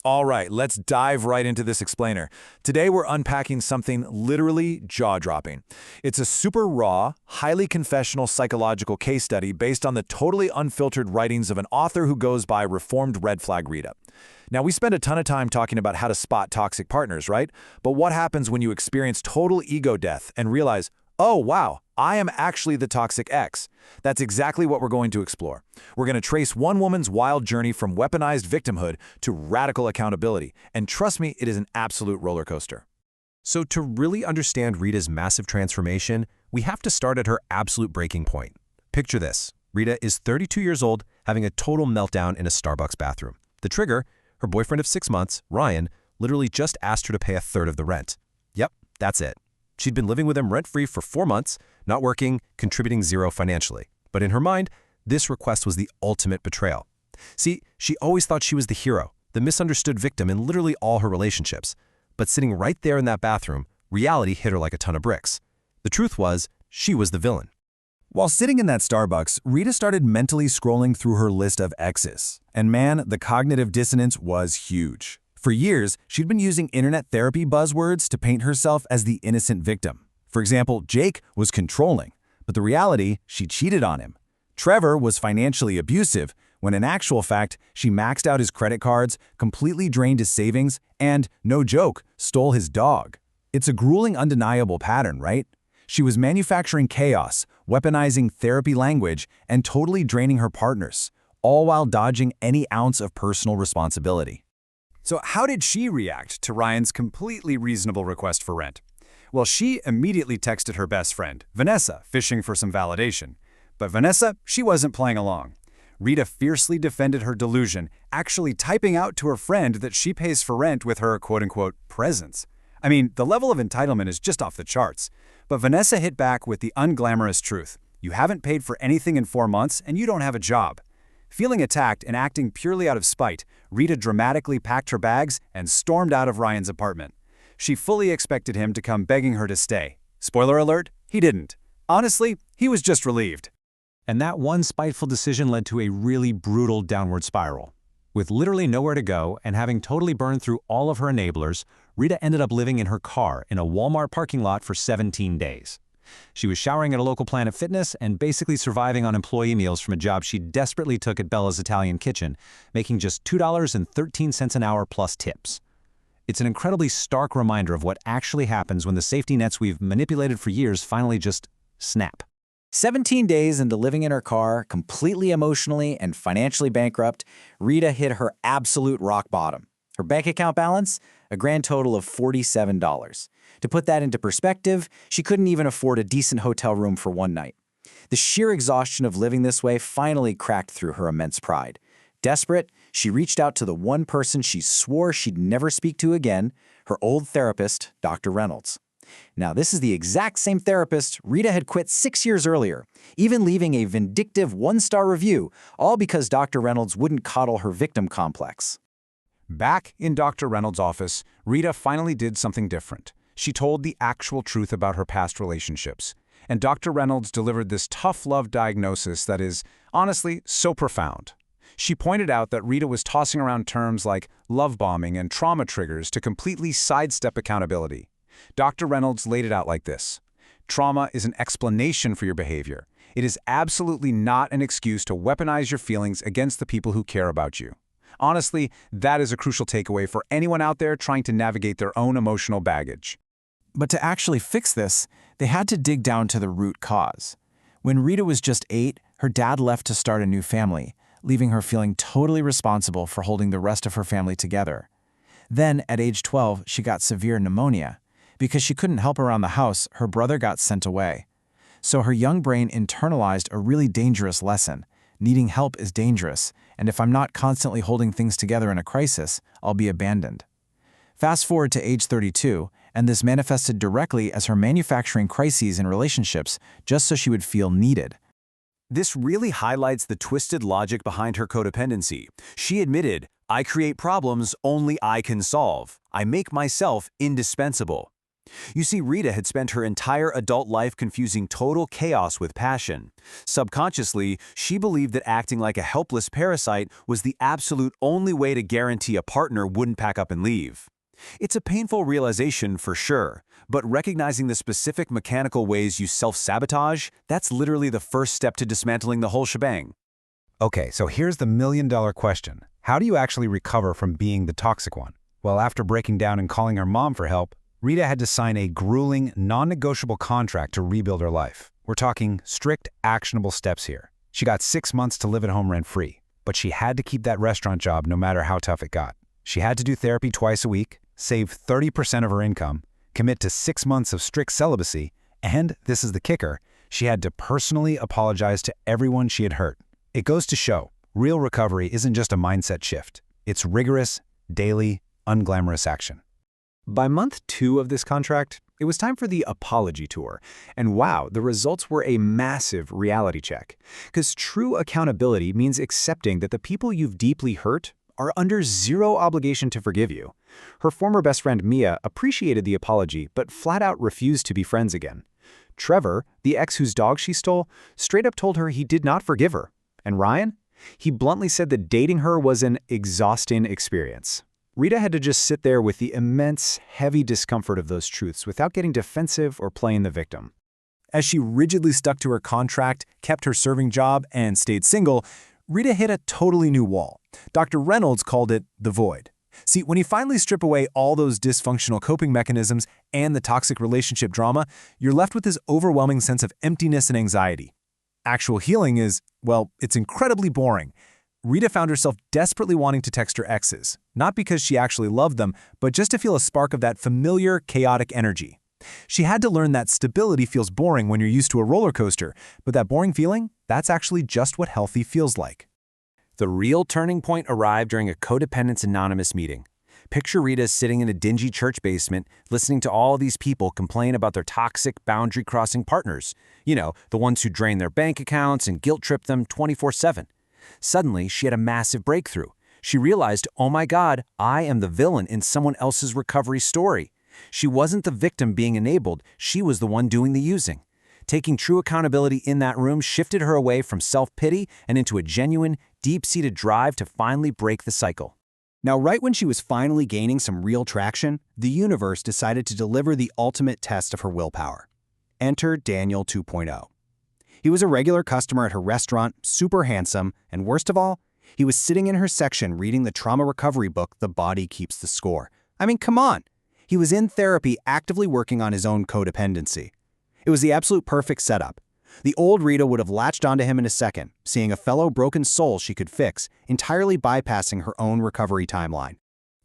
All right, let's dive right into this explainer. Today we're unpacking something literally jaw-dropping. It's a super raw, highly confessional psychological case study based on the totally unfiltered writings of an author who goes by Reformed Red Flag Rita. Now, we spend a ton of time talking about how to spot toxic partners, right? But what happens when you experience total ego death and realize, oh, wow, I am actually the toxic ex? That's exactly what we're going to explore. We're going to trace one woman's wild journey from weaponized victimhood to radical accountability. And trust me, it is an absolute roller coaster. So to really understand Rita's massive transformation, we have to start at her absolute breaking point. Picture this. Rita is 32 years old, having a total meltdown in a Starbucks bathroom. The trigger, her boyfriend of 6 months, Ryan, literally just asked her to pay a third of the rent. Yep, that's it. She'd been living with him rent-free for 4 months, not working, contributing zero financially. But in her mind, this request was the ultimate betrayal. See, she always thought she was the hero, the misunderstood victim in literally all her relationships. But sitting right there in that bathroom, reality hit her like a ton of bricks. The truth was, she was the villain. While sitting in that Starbucks, Rita started mentally scrolling through her list of exes. And man, the cognitive dissonance was huge. For years, she'd been using internet therapy buzzwords to paint herself as the innocent victim. For example, Jake was controlling, but the reality, she cheated on him. Trevor was financially abusive, when in actual fact, she maxed out his credit cards, completely drained his savings, and, no joke, stole his dog. It's a grueling, undeniable pattern, right? She was manufacturing chaos, weaponizing therapy language, and totally draining her partners, all while dodging any ounce of personal responsibility. So how did she react to Ryan's completely reasonable request for rent? Well, she immediately texted her best friend, Vanessa, fishing for some validation. But Vanessa, she wasn't playing along. Rita fiercely defended her delusion, actually typing out to her friend that she pays for rent with her quote-unquote presence. I mean, the level of entitlement is just off the charts. But Vanessa hit back with the unglamorous truth. You haven't paid for anything in 4 months and you don't have a job. Feeling attacked and acting purely out of spite, Rita dramatically packed her bags and stormed out of Ryan's apartment. She fully expected him to come begging her to stay. Spoiler alert, he didn't. Honestly, he was just relieved. And that one spiteful decision led to a really brutal downward spiral. With literally nowhere to go and having totally burned through all of her enablers, Rita ended up living in her car in a Walmart parking lot for 17 days. She was showering at a local Planet Fitness and basically surviving on employee meals from a job she desperately took at Bella's Italian Kitchen, making just $2.13 an hour plus tips. It's an incredibly stark reminder of what actually happens when the safety nets we've manipulated for years finally just snap. 17 days into living in her car, completely emotionally and financially bankrupt, Rita hit her absolute rock bottom. Her bank account balance? A grand total of $47. To put that into perspective, she couldn't even afford a decent hotel room for one night. The sheer exhaustion of living this way finally cracked through her immense pride. Desperate, she reached out to the one person she swore she'd never speak to again, her old therapist, Dr. Reynolds. Now, this is the exact same therapist Rita had quit 6 years earlier, even leaving a vindictive 1-star review, all because Dr. Reynolds wouldn't coddle her victim complex. Back in Dr. Reynolds' office, Rita finally did something different. She told the actual truth about her past relationships. And Dr. Reynolds delivered this tough love diagnosis that is, honestly, so profound. She pointed out that Rita was tossing around terms like love bombing and trauma triggers to completely sidestep accountability. Dr. Reynolds laid it out like this. Trauma is an explanation for your behavior. It is absolutely not an excuse to weaponize your feelings against the people who care about you. Honestly, that is a crucial takeaway for anyone out there trying to navigate their own emotional baggage. But to actually fix this, they had to dig down to the root cause. When Rita was just 8, her dad left to start a new family, leaving her feeling totally responsible for holding the rest of her family together. Then, at age 12, she got severe pneumonia. Because she couldn't help around the house, her brother got sent away. So her young brain internalized a really dangerous lesson. Needing help is dangerous, and if I'm not constantly holding things together in a crisis, I'll be abandoned. Fast forward to age 32, and this manifested directly as her manufacturing crises in relationships just so she would feel needed. This really highlights the twisted logic behind her codependency. She admitted, "I create problems only I can solve. I make myself indispensable." You see, Rita had spent her entire adult life confusing total chaos with passion. Subconsciously, she believed that acting like a helpless parasite was the absolute only way to guarantee a partner wouldn't pack up and leave. It's a painful realization for sure, but recognizing the specific mechanical ways you self-sabotage, that's literally the first step to dismantling the whole shebang. Okay, so here's the million-dollar question. How do you actually recover from being the toxic one? Well, after breaking down and calling her mom for help, Rita had to sign a grueling, non-negotiable contract to rebuild her life. We're talking strict, actionable steps here. She got 6 months to live at home rent-free, but she had to keep that restaurant job no matter how tough it got. She had to do therapy twice a week, save 30% of her income, commit to 6 months of strict celibacy, and, this is the kicker, she had to personally apologize to everyone she had hurt. It goes to show, real recovery isn't just a mindset shift. It's rigorous, daily, unglamorous action. By month 2 of this contract, it was time for the apology tour. And wow, the results were a massive reality check. Because true accountability means accepting that the people you've deeply hurt are under zero obligation to forgive you. Her former best friend Mia appreciated the apology, but flat out refused to be friends again. Trevor, the ex whose dog she stole, straight up told her he did not forgive her. And Ryan? He bluntly said that dating her was an exhausting experience. Rita had to just sit there with the immense, heavy discomfort of those truths without getting defensive or playing the victim. As she rigidly stuck to her contract, kept her serving job, and stayed single, Rita hit a totally new wall. Dr. Reynolds called it the void. See, when you finally strip away all those dysfunctional coping mechanisms and the toxic relationship drama, you're left with this overwhelming sense of emptiness and anxiety. Actual healing is, well, it's incredibly boring. Rita found herself desperately wanting to text her exes, not because she actually loved them, but just to feel a spark of that familiar, chaotic energy. She had to learn that stability feels boring when you're used to a roller coaster, but that boring feeling, that's actually just what healthy feels like. The real turning point arrived during a Codependence Anonymous meeting. Picture Rita sitting in a dingy church basement, listening to all these people complain about their toxic, boundary-crossing partners. You know, the ones who drain their bank accounts and guilt-trip them 24/7. Suddenly, she had a massive breakthrough. She realized, oh my God, I am the villain in someone else's recovery story. She wasn't the victim being enabled, she was the one doing the using. Taking true accountability in that room shifted her away from self-pity and into a genuine, deep-seated drive to finally break the cycle. Now, right when she was finally gaining some real traction, the universe decided to deliver the ultimate test of her willpower. Enter Daniel 2.0. He was a regular customer at her restaurant, super handsome, and worst of all, he was sitting in her section reading the trauma recovery book, The Body Keeps the Score. I mean, come on! He was in therapy actively working on his own codependency. It was the absolute perfect setup. The old Rita would have latched onto him in a second, seeing a fellow broken soul she could fix, entirely bypassing her own recovery timeline.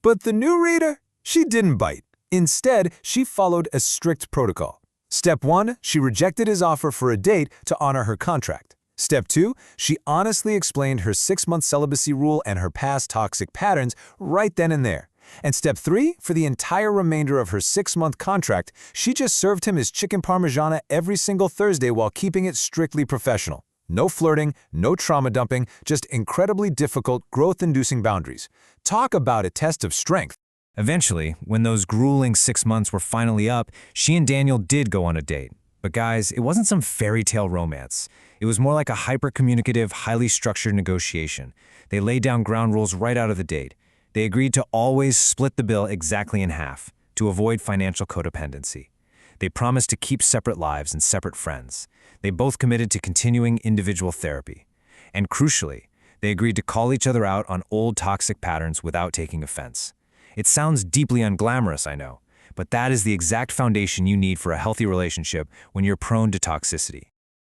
But the new Rita, she didn't bite. Instead, she followed a strict protocol. Step 1, she rejected his offer for a date to honor her contract. Step 2, she honestly explained her 6-month celibacy rule and her past toxic patterns right then and there. And step 3, for the entire remainder of her 6-month contract, she just served him his chicken parmigiana every single Thursday while keeping it strictly professional. No flirting, no trauma dumping, just incredibly difficult, growth-inducing boundaries. Talk about a test of strength. Eventually, when those grueling 6 months were finally up, she and Daniel did go on a date. But guys, it wasn't some fairy tale romance. It was more like a hyper-communicative, highly structured negotiation. They laid down ground rules right out of the date. They agreed to always split the bill exactly in half, to avoid financial codependency. They promised to keep separate lives and separate friends. They both committed to continuing individual therapy. And crucially, they agreed to call each other out on old toxic patterns without taking offense. It sounds deeply unglamorous, I know, but that is the exact foundation you need for a healthy relationship when you're prone to toxicity.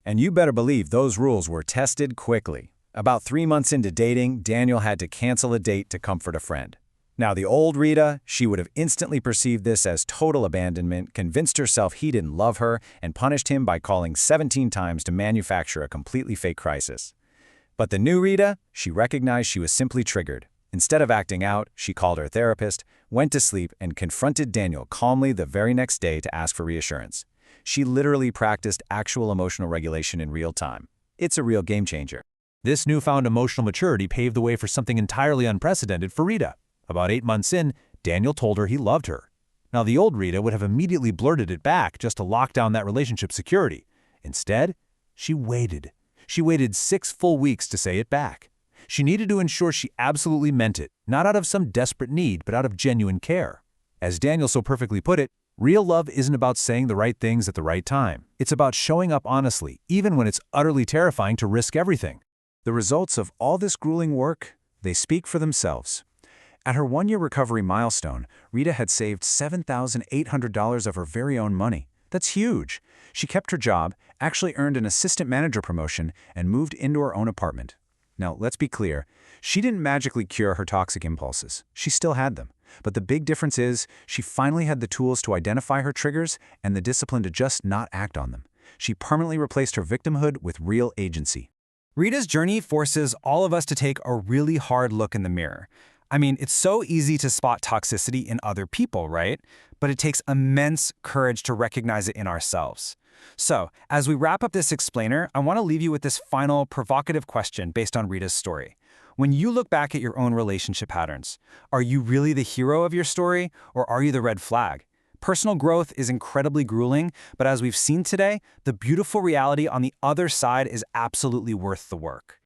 And you better believe those rules were tested quickly. About 3 months into dating, Daniel had to cancel a date to comfort a friend. Now, the old Rita, she would have instantly perceived this as total abandonment, convinced herself he didn't love her, and punished him by calling 17 times to manufacture a completely fake crisis. But the new Rita, she recognized she was simply triggered. Instead of acting out, she called her therapist, went to sleep, and confronted Daniel calmly the very next day to ask for reassurance. She literally practiced actual emotional regulation in real time. It's a real game changer. This newfound emotional maturity paved the way for something entirely unprecedented for Rita. About 8 months in, Daniel told her he loved her. Now, the old Rita would have immediately blurted it back just to lock down that relationship security. Instead, she waited. She waited 6 full weeks to say it back. She needed to ensure she absolutely meant it, not out of some desperate need, but out of genuine care. As Daniel so perfectly put it, real love isn't about saying the right things at the right time. It's about showing up honestly, even when it's utterly terrifying to risk everything. The results of all this grueling work, they speak for themselves. At her 1-year recovery milestone, Rita had saved $7,800 of her very own money. That's huge. She kept her job, actually earned an assistant manager promotion, and moved into her own apartment. Now, let's be clear. She didn't magically cure her toxic impulses. She still had them. But the big difference is, she finally had the tools to identify her triggers and the discipline to just not act on them. She permanently replaced her victimhood with real agency. Rita's journey forces all of us to take a really hard look in the mirror. I mean, it's so easy to spot toxicity in other people, right? But it takes immense courage to recognize it in ourselves. So, as we wrap up this explainer, I want to leave you with this final provocative question based on Rita's story. When you look back at your own relationship patterns, are you really the hero of your story, or are you the red flag? Personal growth is incredibly grueling, but as we've seen today, the beautiful reality on the other side is absolutely worth the work.